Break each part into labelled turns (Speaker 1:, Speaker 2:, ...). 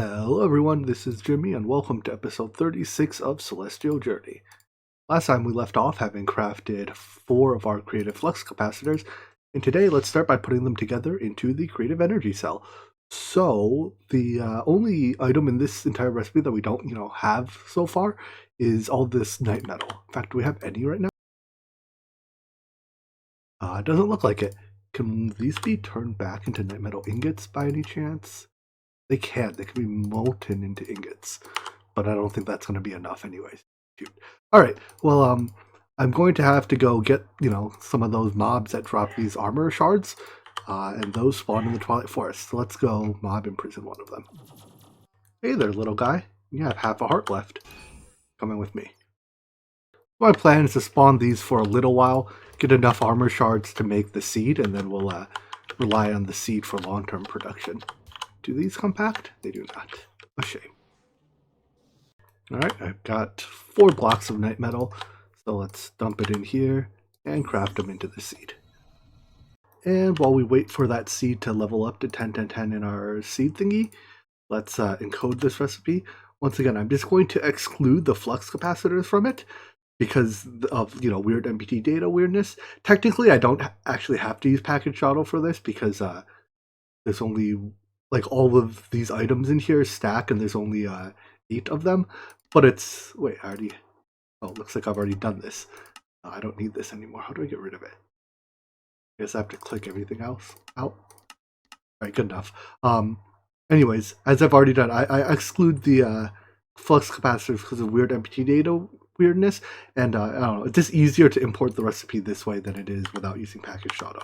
Speaker 1: Hello everyone, this is Jimmy and welcome to episode 36 of Celestial Journey. Last time we left off having crafted 4 of our creative flux capacitors, and today let's start by putting them together into the creative energy cell. So the only item in this entire recipe that we don't have so far is all this night metal. In fact, do we have any right now? It doesn't look like it. Can these be turned back into night metal ingots by any chance? They can be molten into ingots, but I don't think that's going to be enough anyways. Shoot. All right, well, I'm going to have to go get, some of those mobs that drop these armor shards, and those spawn in the Twilight Forest. So let's go mob imprison one of them. Hey there, little guy. You have half a heart left. Come in with me. My plan is to spawn these for a little while, get enough armor shards to make the seed, and then we'll rely on the seed for long-term production. Do these compact? They do not. A shame. Alright, I've got 4 blocks of night metal, so let's dump it in here and craft them into the seed. And while we wait for that seed to level up to 10-10-10 in our seed thingy, let's encode this recipe. Once again, I'm just going to exclude the flux capacitors from it because of, weird MPT data weirdness. Technically, I don't actually have to use package shuttle for this because there's only all of these items in here stack and there's only 8 of them, but it's, wait, it looks like I've already done this. I don't need this anymore. How do I get rid of it? I guess I have to click everything else out. Alright, good enough. Anyways, as I've already done, I exclude the flux capacitors because of weird MPT data weirdness, and I don't know, it's just easier to import the recipe this way than it is without using package auto.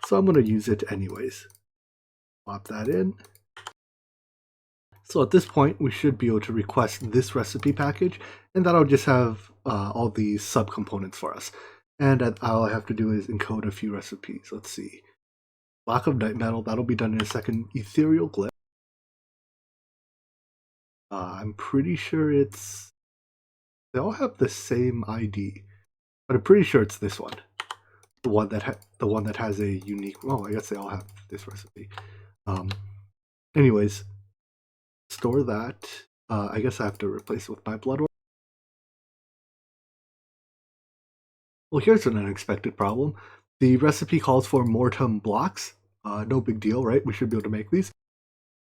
Speaker 1: So I'm going to use it anyways. Pop that in. So at this point, we should be able to request this recipe package, and that'll just have all the subcomponents for us. And all I have to do is encode a few recipes. Let's see. Block of night metal, that'll be done in a second. Ethereal glyph. I'm pretty sure they all have the same ID, but I'm pretty sure it's this one. The one that has a unique, I guess they all have this recipe. Anyways, store that. I guess I have to replace it with my blood ore. Well, here's an unexpected problem. The recipe calls for Mortem blocks. No big deal, right? We should be able to make these.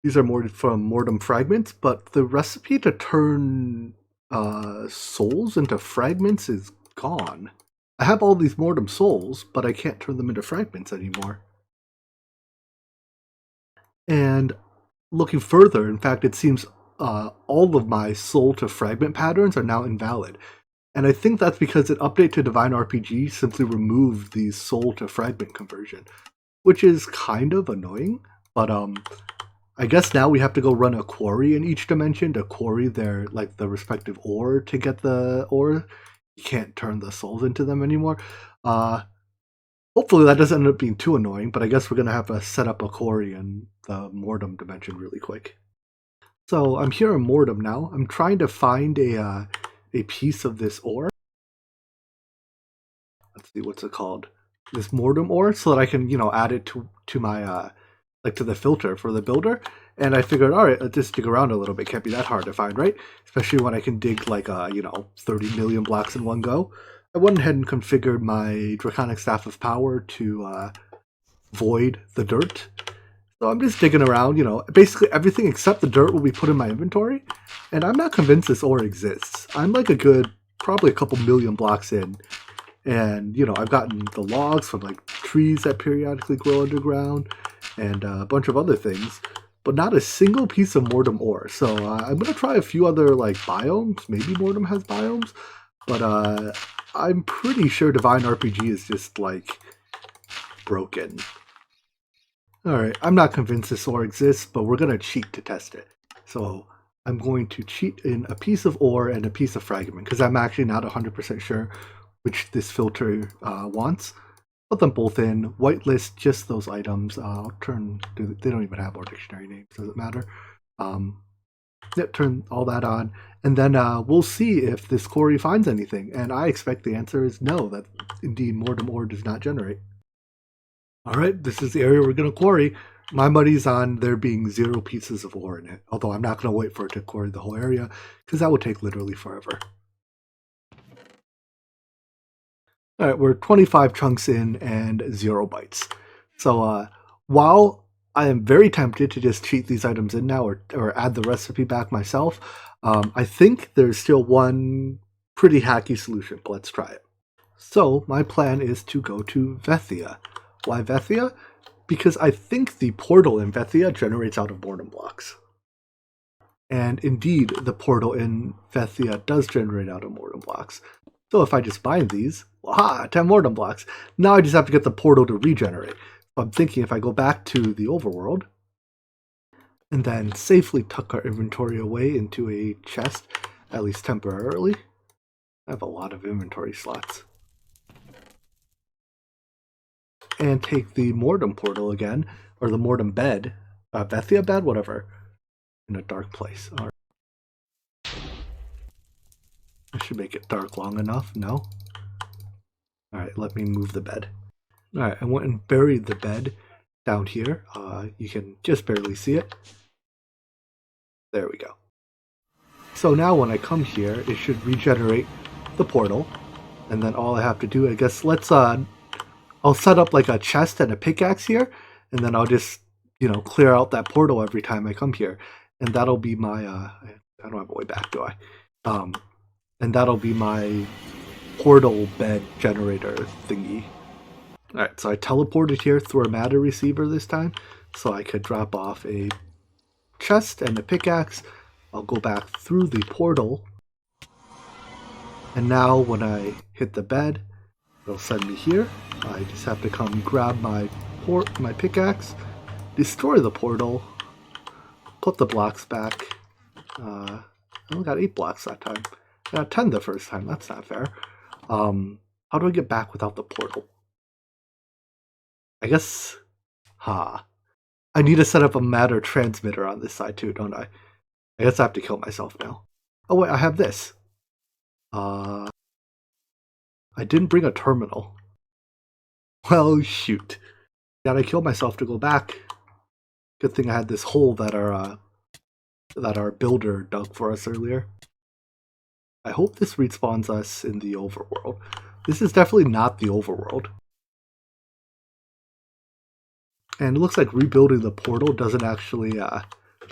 Speaker 1: These are from Mortem fragments, but the recipe to turn souls into fragments is gone. I have all these Mortem souls, but I can't turn them into fragments anymore. And looking further, in fact, it seems all of my soul to fragment patterns are now invalid. And I think that's because an update to Divine RPG simply removed the soul to fragment conversion, which is kind of annoying, but I guess now we have to go run a quarry in each dimension to quarry their, the respective ore to get the ore. You can't turn the souls into them anymore. Hopefully that doesn't end up being too annoying, but I guess we're going to have to set up a quarry in the Mortem dimension really quick. So I'm here in Mortem now. I'm trying to find a piece of this ore. Let's see, what's it called? This Mortem ore, so that I can, add it to my, to the filter for the builder. And I figured, alright, let's just dig around a little bit. Can't be that hard to find, right? Especially when I can dig 30 million blocks in one go. I went ahead and configured my Draconic Staff of Power to void the dirt. So I'm just digging around, basically everything except the dirt will be put in my inventory. And I'm not convinced this ore exists. I'm probably a couple million blocks in. And, I've gotten the logs from trees that periodically grow underground and a bunch of other things, but not a single piece of Mortem ore. So I'm going to try a few other biomes. Maybe Mortem has biomes, but I'm pretty sure Divine RPG is just broken. Alright, I'm not convinced this ore exists, but we're going to cheat to test it. So I'm going to cheat in a piece of ore and a piece of fragment, because I'm actually not 100% sure which this filter wants. Put them both in, whitelist just those items. I'll they don't even have our dictionary names, does it matter? Turn all that on, and then we'll see if this quarry finds anything. And I expect the answer is no, that indeed Mortem ore does not generate. Alright, this is the area we're going to quarry. My money's on there being 0 pieces of ore in it, although I'm not going to wait for it to quarry the whole area, because that would take literally forever. Alright, we're 25 chunks in and 0 bytes. So while I am very tempted to just cheat these items in now or add the recipe back myself, I think there's still one pretty hacky solution, but let's try it. So my plan is to go to Vethia. Why Vethia? Because I think the portal in Vethia generates out of Mortem blocks. And indeed, the portal in Vethia does generate out of Mortem blocks. So if I just bind these, aha, 10 Mortem blocks. Now I just have to get the portal to regenerate. So I'm thinking if I go back to the overworld, and then safely tuck our inventory away into a chest, at least temporarily. I have a lot of inventory slots. And take the Mortem portal again, or the Mortem bed, Vethia bed, whatever, in a dark place. All right. I should make it dark long enough, no? Alright, let me move the bed. Alright, I went and buried the bed down here. You can just barely see it. There we go. So now when I come here, it should regenerate the portal. And then all I have to do, I guess, I'll set up like a chest and a pickaxe here. And then I'll just, clear out that portal every time I come here. And that'll be my, I don't have a way back, do I? And that'll be my portal bed generator thingy. Alright, so I teleported here through a matter receiver this time, so I could drop off a chest and a pickaxe. I'll go back through the portal, and now when I hit the bed, it'll send me here. I just have to come grab my pickaxe, destroy the portal, put the blocks back. I only got 8 blocks that time. I got 10 the first time, that's not fair. How do I get back without the portal? I guess, I need to set up a matter transmitter on this side too, don't I? I guess I have to kill myself now. Oh wait, I have this. I didn't bring a terminal. Well, shoot. Gotta kill myself to go back. Good thing I had this hole that our builder dug for us earlier. I hope this respawns us in the overworld. This is definitely not the overworld. And it looks like rebuilding the portal doesn't actually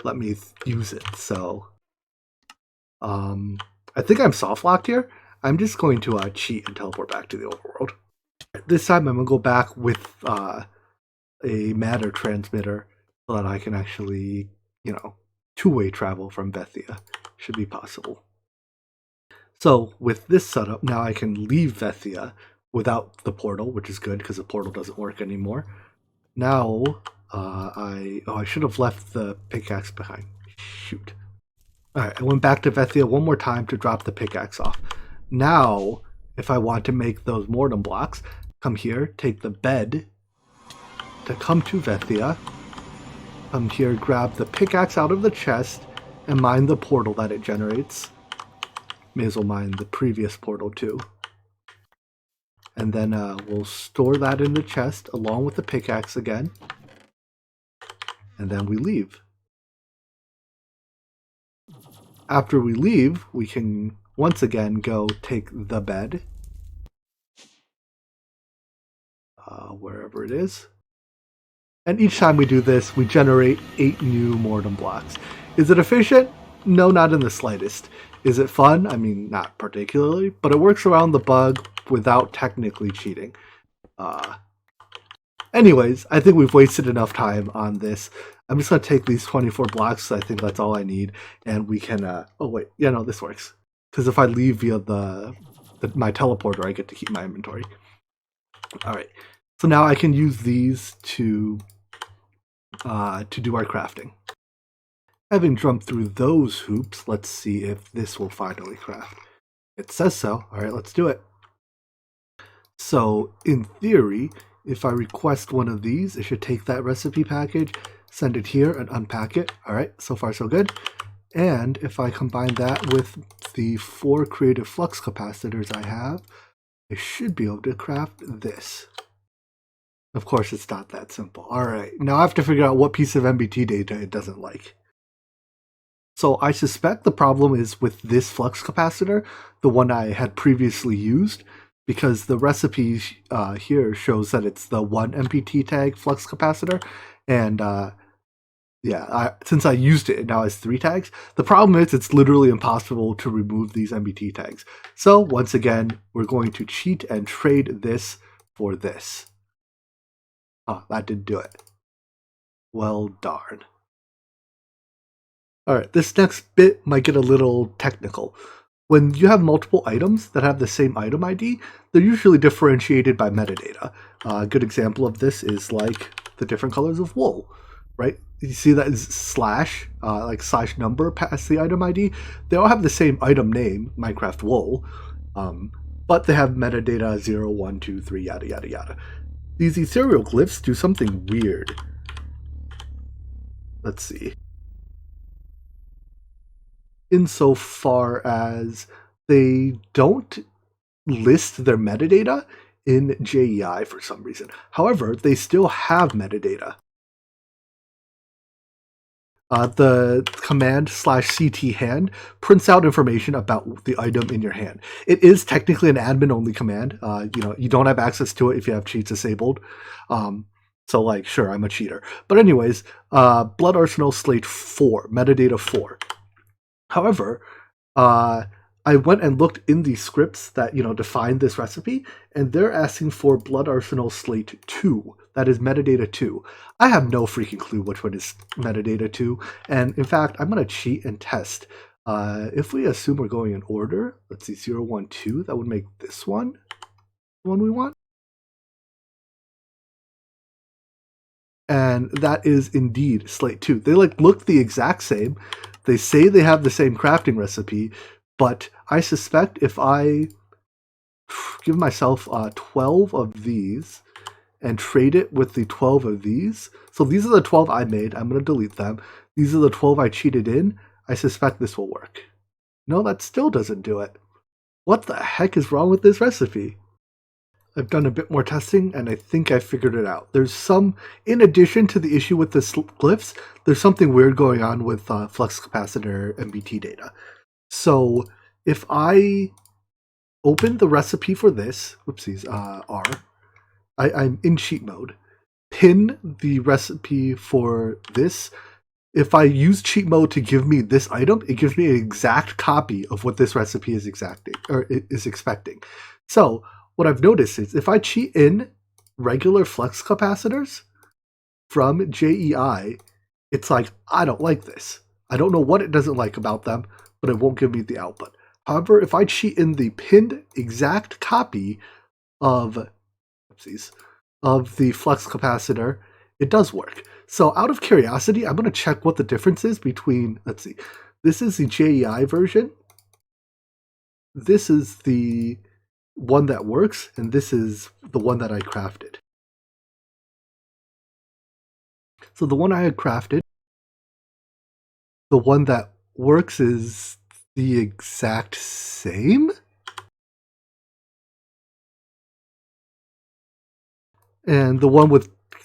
Speaker 1: let me use it, so I think I'm soft locked here. I'm just going to cheat and teleport back to the overworld. This time I'm going to go back with a matter transmitter so that I can actually, two-way travel from Vethia. Should be possible. So with this setup, now I can leave Vethia without the portal, which is good because the portal doesn't work anymore. Now, I should have left the pickaxe behind. Shoot. Alright, I went back to Vethia one more time to drop the pickaxe off. Now, if I want to make those Mortem blocks, come here, take the bed to come to Vethia, come here, grab the pickaxe out of the chest, and mine the portal that it generates. May as well mine the previous portal too. And then we'll store that in the chest along with the pickaxe again. And then we leave. After we leave, we can once again go take the bed. Wherever it is. And each time we do this, we generate 8 new Mortem blocks. Is it efficient? No, not in the slightest. Is it fun? I mean, not particularly, but it works around the bug without technically cheating. Anyways, I think we've wasted enough time on this. I'm just going to take these 24 blocks. I think that's all I need. And we can... oh, wait. Yeah, no, this works. Because if I leave via my teleporter, I get to keep my inventory. Alright. So now I can use these to do our crafting. Having jumped through those hoops, let's see if this will finally craft. It says so. Alright, let's do it. So, in theory, if I request one of these, it should take that recipe package, send it here, and unpack it. Alright, so far so good. And if I combine that with the 4 creative flux capacitors I have, I should be able to craft this. Of course, it's not that simple. All right, now I have to figure out what piece of MBT data it doesn't like. So I suspect the problem is with this flux capacitor, the one I had previously used, because the recipe here shows that it's the 1 MPT tag flux capacitor, and since I used it, it now has 3 tags. The problem is it's literally impossible to remove these MBT tags. So once again, we're going to cheat and trade this for this. Oh, that didn't do it. Well, darn. All right, this next bit might get a little technical. When you have multiple items that have the same item ID, they're usually differentiated by metadata. A good example of this is like the different colors of wool, right? You see that is slash, like slash number past the item ID. They all have the same item name, Minecraft wool, but they have metadata 0, 1, 2, 3, yada, yada, yada. These ethereal glyphs do something weird. Let's see. Insofar as they don't list their metadata in JEI for some reason. However, they still have metadata. The command /CT hand prints out information about the item in your hand. It is technically an admin-only command. You don't have access to it if you have cheats disabled. So, like, sure, I'm a cheater. But anyways, Blood Arsenal Slate 4, metadata 4. However, I went and looked in the scripts that define this recipe, and they're asking for Blood Arsenal Slate 2. That is metadata 2. I have no freaking clue which one is metadata 2, and in fact, I'm going to cheat and test. If we assume we're going in order, let's see, 0, 1, 2, that would make this one the one we want. And that is indeed Slate 2. They look the exact same. They say they have the same crafting recipe, but I suspect if I give myself 12 of these and trade it with the 12 of these, so these are the 12 I made, I'm going to delete them. These are the 12 I cheated in. I suspect this will work. No, that still doesn't do it. What the heck is wrong with this recipe? I've done a bit more testing, and I think I figured it out. In addition to the issue with the glyphs, there's something weird going on with flux capacitor MBT data. So if I open the recipe for this, whoopsies, I'm in cheat mode, pin the recipe for this. If I use cheat mode to give me this item, it gives me an exact copy of what this recipe is expecting. So what I've noticed is if I cheat in regular flux capacitors from JEI, it's like, I don't like this. I don't know what it doesn't like about them, but it won't give me the output. However, if I cheat in the pinned exact copy of the flux capacitor, it does work. So out of curiosity, I'm going to check what the difference is between, let's see, this is the JEI version. This is the one that works, and this is the one that I crafted. So the one I had crafted, the one that works is the exact same. And the one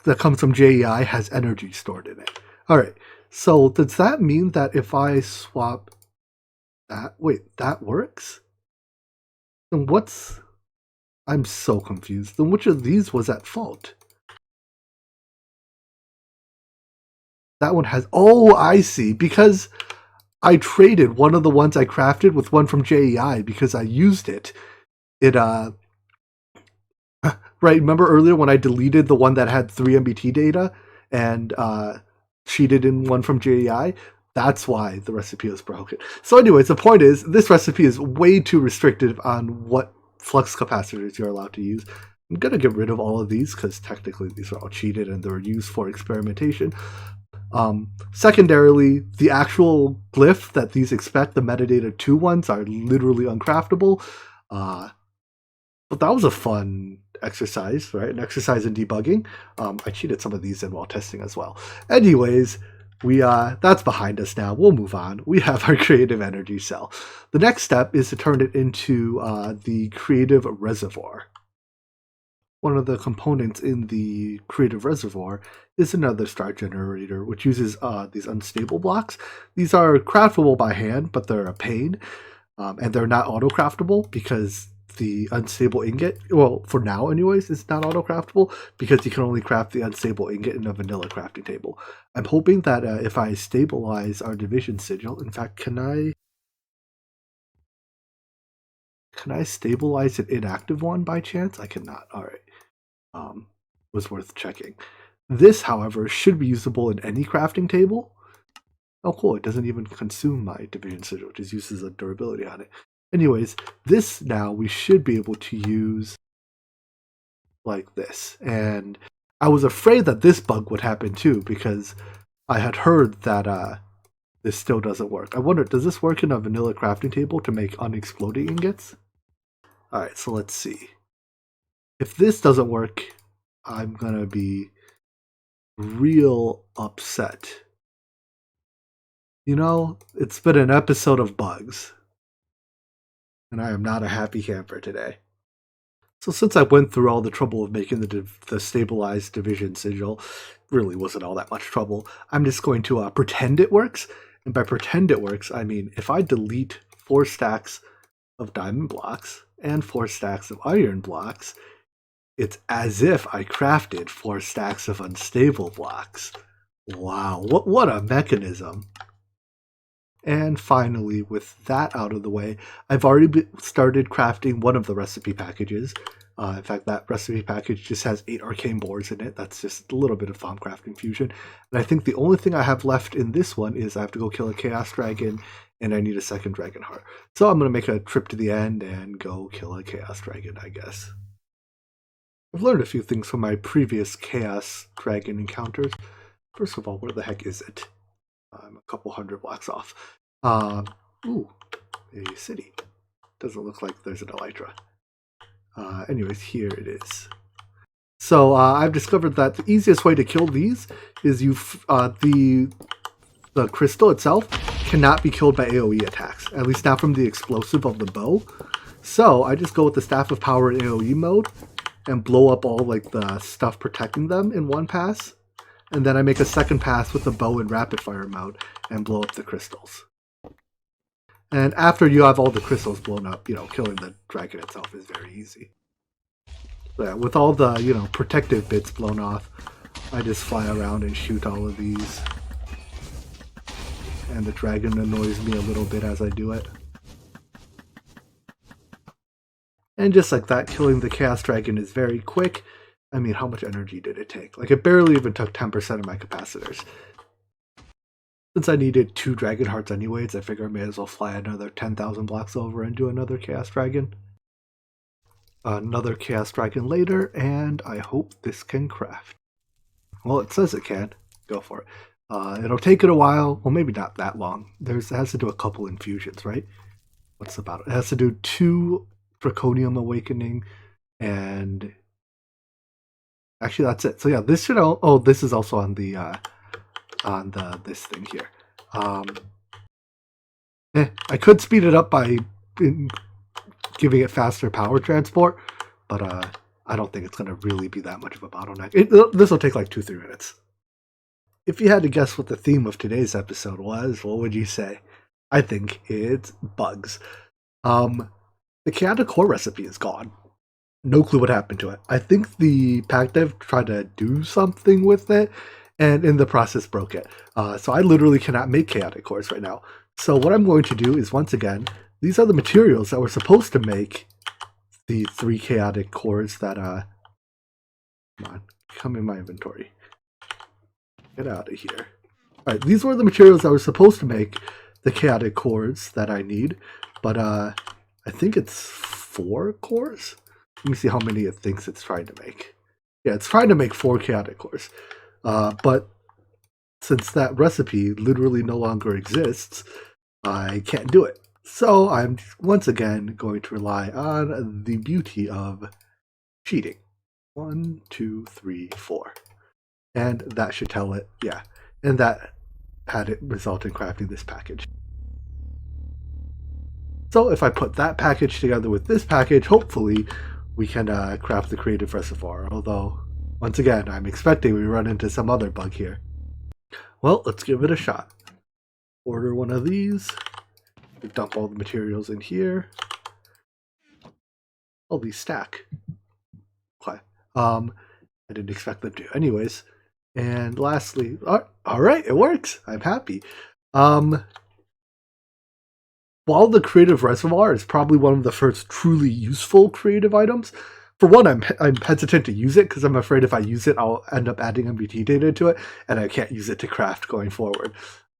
Speaker 1: that comes from JEI has energy stored in it. All right, so does that mean that if I swap that, wait, that works? Then I'm so confused. Then which of these was at fault? That one has, oh, I see, because I traded one of the ones I crafted with one from JEI because I used it. Right, remember earlier when I deleted the one that had 3 MBT data and cheated in one from JEI? That's why the recipe was broken. So anyways, the point is, this recipe is way too restrictive on what flux capacitors you're allowed to use. I'm going to get rid of all of these because technically these are all cheated and they're used for experimentation. Secondarily, the actual glyph that these expect, the metadata 2 ones, are literally uncraftable. But that was a fun exercise, right? An exercise in debugging. I cheated some of these in while testing as well. Anyways, that's behind us now. We'll move on. We have our creative energy cell. The next step is to turn it into the creative reservoir. one of the components in the creative reservoir is another star generator, which uses these unstable blocks. These are craftable by hand, but they're a pain, and they're not auto-craftable because the unstable ingot, well, for now anyways, is not auto-craftable because you can only craft the unstable ingot in a vanilla crafting table. I'm hoping that if I stabilize our division sigil, in fact, can I stabilize an inactive one by chance? I cannot. All right. Was worth checking. This, however, should be usable in any crafting table. Oh, cool. It doesn't even consume my division sigil. It just uses a durability on it. Anyways, this now we should be able to use like this. And I was afraid that this bug would happen too because I had heard that this still doesn't work. I wonder, does this work in a vanilla crafting table to make unexploding ingots? Alright, so let's see. If this doesn't work, I'm gonna be real upset. You know, it's been an episode of bugs, and I am not a happy camper today. So since I went through all the trouble of making the stabilized division sigil, really wasn't all that much trouble, I'm just going to pretend it works. And by pretend it works, I mean if I delete 4 stacks of diamond blocks and 4 stacks of iron blocks, it's as if I crafted 4 stacks of unstable blocks. Wow, what a mechanism. And finally, with that out of the way, I've already started crafting one of the recipe packages. In fact, that recipe package just has 8 arcane boards in it. That's just a little bit of Thaumcraft confusion. And I think the only thing I have left in this one is I have to go kill a chaos dragon, and I need a second dragon heart. So I'm going to make a trip to the end and go kill a chaos dragon, I guess. I've learned a few things from my previous chaos dragon encounters. First of all, where the heck is it? I'm a couple hundred blocks off. Ooh, a city. Doesn't look like there's an elytra. Anyways, here it is. So I've discovered that the easiest way to kill these is the crystal itself cannot be killed by AoE attacks, at least not from the explosive of the bow. So I just go with the Staff of Power in AoE mode and blow up all like the stuff protecting them in one pass. And then I make a second pass with the bow in rapid fire mode and blow up the crystals. And after you have all the crystals blown up, killing the dragon itself is very easy. So yeah, with all the, protective bits blown off, I just fly around and shoot all of these. And the dragon annoys me a little bit as I do it. And just like that, killing the chaos dragon is very quick. I mean, how much energy did it take? Like, it barely even took 10% of my capacitors. Since I needed 2 dragon hearts anyways, I figure I may as well fly another 10,000 blocks over and do another chaos dragon. Another chaos dragon later, and I hope this can craft. Well, it says it can. Go for it. It'll take it a while. Well, maybe not that long. It has to do a couple infusions, right? What's about it? It has to do 2 Draconium Awakening, and actually that's it. So yeah, this should this is also on the this thing here. I could speed it up by giving it faster power transport, but I don't think it's going to really be that much of a bottleneck. This will take like 2-3 minutes. If you had to guess what the theme of today's episode was, what would you say? I think it's bugs. The chaotic core recipe is gone. No clue what happened to it. I think the pack dev tried to do something with it, and in the process broke it. So I literally cannot make chaotic cores right now. So what I'm going to do is, once again, these are the materials that were supposed to make the 3 chaotic cores that, come on, come in my inventory. Get out of here. Alright, these were the materials that were supposed to make the chaotic cores that I need, but I think it's 4 cores? Let me see how many it thinks it's trying to make. Yeah, it's trying to make 4 chaotic cores. But since that recipe literally no longer exists, I can't do it. So I'm once again going to rely on the beauty of cheating. 1, 2, 3, 4. And that should tell it, yeah. And that had it result in crafting this package. So if I put that package together with this package, hopefully we can craft the creative reservoir. Although, once again, I'm expecting we run into some other bug here. Well, let's give it a shot. Order one of these. Dump all the materials in here. Oh, these stack. Okay. I didn't expect them to. Anyways, and lastly, all right, it works. I'm happy. While the creative reservoir is probably one of the first truly useful creative items, for one, I'm hesitant to use it because I'm afraid if I use it, I'll end up adding MBT data to it, and I can't use it to craft going forward.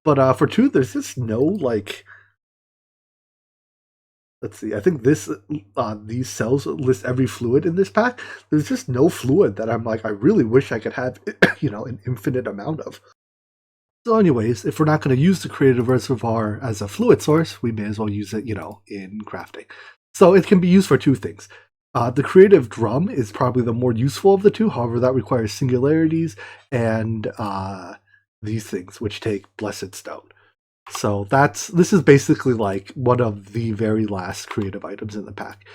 Speaker 1: But for two, there's just no like. Let's see. I think these cells list every fluid in this pack. There's just no fluid that I'm like, I really wish I could have, an infinite amount of. So anyways, if we're not going to use the creative reservoir as a fluid source, we may as well use it, in crafting. So it can be used for two things. The creative drum is probably the more useful of the two. However, that requires singularities and these things, which take blessed stone. So this is basically like one of the very last creative items in the pack.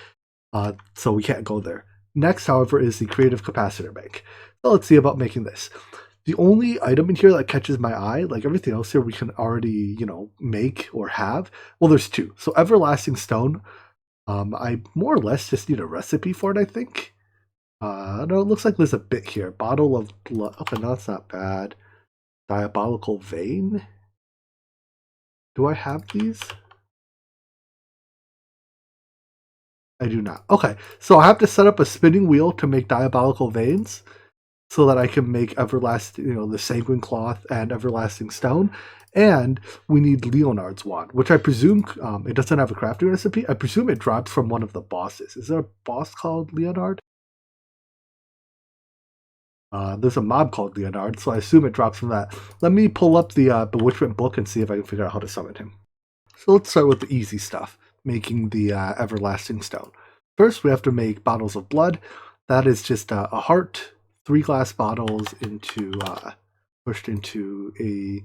Speaker 1: So we can't go there. Next, however, is the creative capacitor bank. So let's see about making this. The only item in here that catches my eye, like everything else here, we can already, make or have. Well, there's two. So everlasting stone, I more or less just need a recipe for it, I think. No, it looks like there's a bit here. Bottle of blood. Okay, no, that's not bad. Diabolical vein. Do I have these? I do not. Okay, so I have to set up a spinning wheel to make diabolical veins so that I can make everlasting, the sanguine cloth and everlasting stone. And we need Leonard's wand, which I presume it doesn't have a crafting recipe. I presume it drops from one of the bosses. Is there a boss called Leonard? There's a mob called Leonard, so I assume it drops from that. Let me pull up the Bewitchment book and see if I can figure out how to summon him. So let's start with the easy stuff, making the everlasting stone. First, we have to make bottles of blood. That is just a heart, 3 glass bottles pushed into a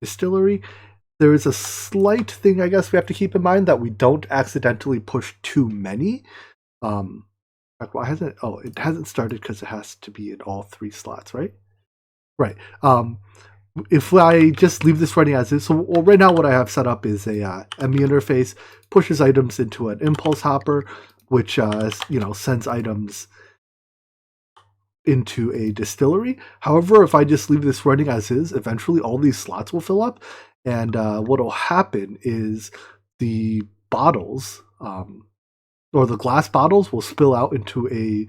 Speaker 1: distillery. There is a slight thing, I guess, we have to keep in mind that we don't accidentally push too many. Why hasn't it? Oh, it hasn't started because it has to be in all 3 slots, right? Right. If I just leave this running as is, so right now what I have set up is a ME interface, pushes items into an impulse hopper, which sends items into a distillery. However, if I just leave this running as is, eventually all these slots will fill up, and what will happen is the bottles, or the glass bottles, will spill out into a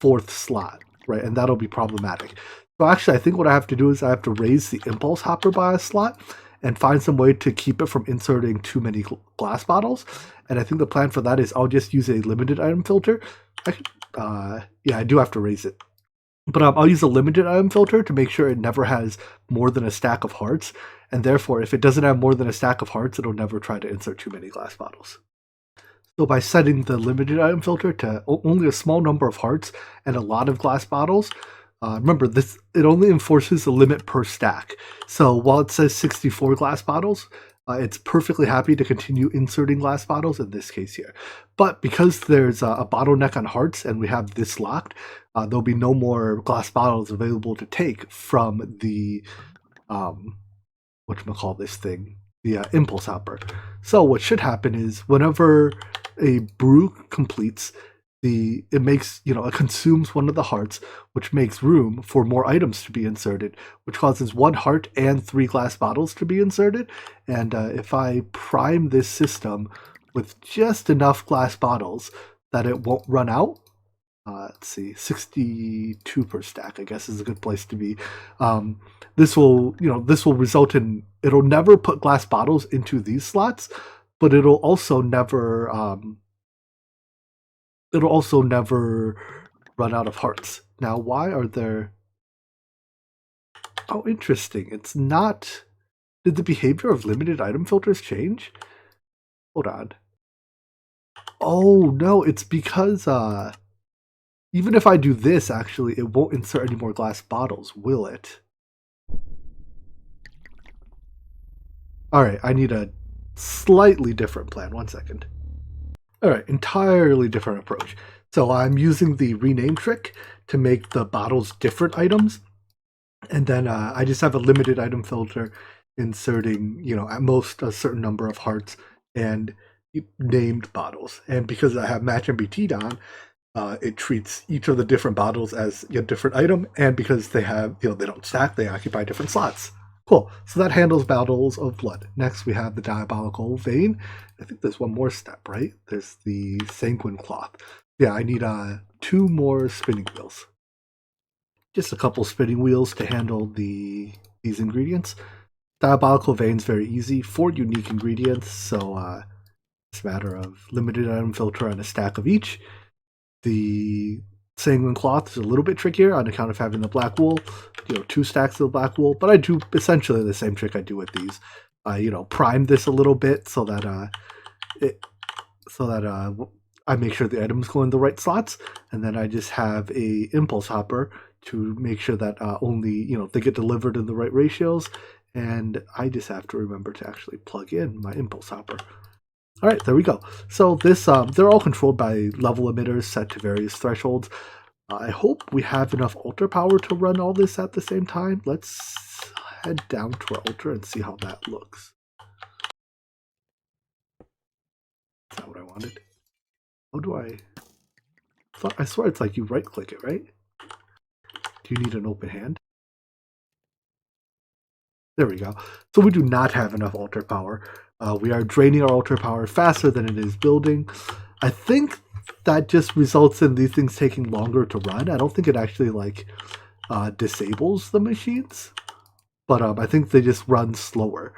Speaker 1: 4th slot, right? And that'll be problematic. So actually, I think what I have to do is I have to raise the impulse hopper by a slot and find some way to keep it from inserting too many glass bottles. And I think the plan for that is I'll just use a limited item filter. I do have to raise it. But I'll use a limited item filter to make sure it never has more than a stack of hearts. And therefore, if it doesn't have more than a stack of hearts, it'll never try to insert too many glass bottles. So by setting the limited item filter to only a small number of hearts and a lot of glass bottles, remember, it only enforces a limit per stack. So while it says 64 glass bottles, it's perfectly happy to continue inserting glass bottles in this case here. But because there's a bottleneck on hearts and we have this locked, there'll be no more glass bottles available to take from the, the impulse hopper. So what should happen is whenever a brew completes, it consumes one of the hearts, which makes room for more items to be inserted, which causes 1 heart and 3 glass bottles to be inserted. And if I prime this system with just enough glass bottles that it won't run out, let's see, 62 per stack, I guess, is a good place to be. This will result in, it'll never put glass bottles into these slots, but it'll also never run out of hearts. Now, why are there? Oh, interesting. It's not. Did the behavior of limited item filters change? Hold on. Oh no, it's because even if I do this, actually, it won't insert any more glass bottles, will it? All right, I need a slightly different plan. 1 second. All right, entirely different approach. So I'm using the rename trick to make the bottles different items. And then I just have a limited item filter inserting, at most a certain number of hearts and named bottles. And because I have match MBT on, it treats each of the different bottles as a different item. And because they have, they don't stack, they occupy different slots. Cool. So that handles bottles of blood. Next, we have the diabolical vein. I think there's one more step, right? There's the sanguine cloth. Yeah, I need 2 more spinning wheels. Just a couple spinning wheels to handle these ingredients. Diabolical vein's very easy. 4 unique ingredients, so it's a matter of limited item filter and a stack of each. The sanguine cloth is a little bit trickier on account of having the black wool, 2 stacks of the black wool, but I do essentially the same trick I do with these. Prime this a little bit so that I make sure the items go in the right slots, and then I just have a impulse hopper to make sure that only they get delivered in the right ratios, and I just have to remember to actually plug in my impulse hopper. All right, there we go. So this they're all controlled by level emitters set to various thresholds. I hope we have enough altar power to run all this at the same time. Let's head down to our altar and see how that looks. Is that what I wanted? How do I swear it's like you right click it, right? Do you need an open hand? There we go. So we do not have enough altar power. We are draining our altar power faster than it is building. I think that just results in these things taking longer to run. I don't think it actually disables the machines, but I think they just run slower,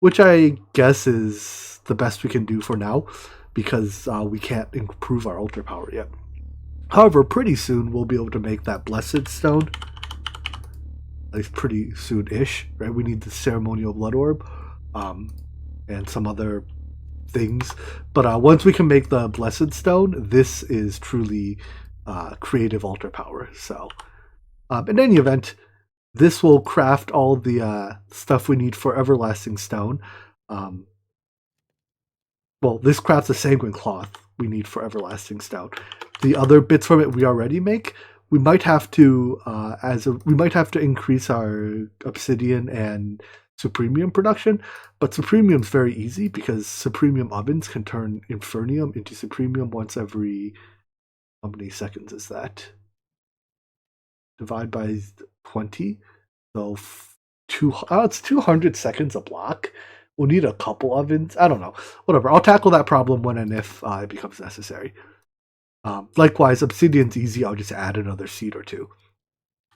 Speaker 1: which I guess is the best we can do for now because we can't improve our altar power yet. However, pretty soon we'll be able to make that blessed stone. At least pretty soon-ish, right? We need the ceremonial blood orb and some other things. But once we can make the blessed stone, this is truly creative altar power. So in any event, this will craft all the stuff we need for everlasting stone. Well, this crafts a sanguine cloth we need for everlasting stone. The other bits from it we already make. We might have to increase our obsidian and supremium production, but supremium is very easy because supremium ovens can turn infernium into supremium once every, how many seconds is that? Divide by 20, so it's 200 seconds a block. We'll need a couple ovens. I don't know. Whatever. I'll tackle that problem when and if it becomes necessary. Likewise, obsidian's easy. I'll just add another seed or 2.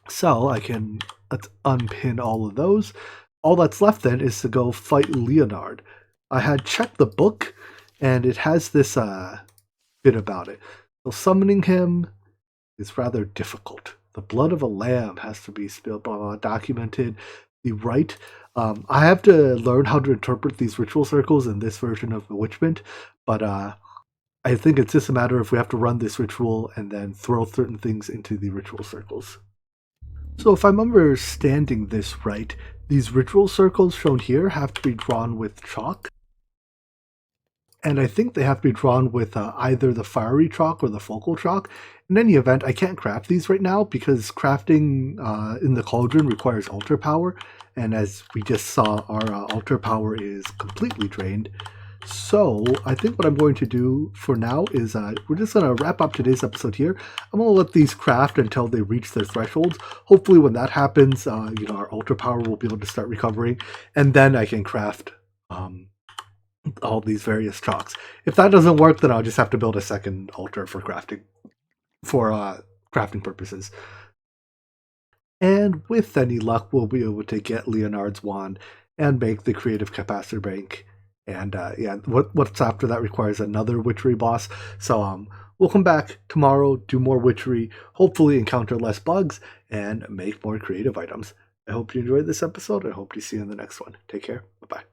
Speaker 1: So let's unpin all of those. All that's left then is to go fight Leonard. I had checked the book, and it has this bit about it. So summoning him is rather difficult. The blood of a lamb has to be spilled, blah, blah, documented. The rite. I have to learn how to interpret these ritual circles in this version of Bewitchment, but I think it's just a matter of we have to run this ritual and then throw certain things into the ritual circles. So if I'm understanding this right, these ritual circles shown here have to be drawn with chalk. And I think they have to be drawn with either the fiery chalk or the focal chalk. In any event, I can't craft these right now because crafting in the cauldron requires altar power. And as we just saw, our altar power is completely drained. So I think what I'm going to do for now is we're just going to wrap up today's episode here. I'm going to let these craft until they reach their thresholds. Hopefully when that happens, our altar power will be able to start recovering. And then I can craft all these various chalks. If that doesn't work, then I'll just have to build a second altar for crafting purposes. And with any luck, we'll be able to get Leonard's wand and make the creative capacitor bank. And what's after that requires another witchery boss. So we'll come back tomorrow, do more witchery, hopefully encounter less bugs, and make more creative items. I hope you enjoyed this episode. I hope to see you in the next one. Take care. Bye-bye.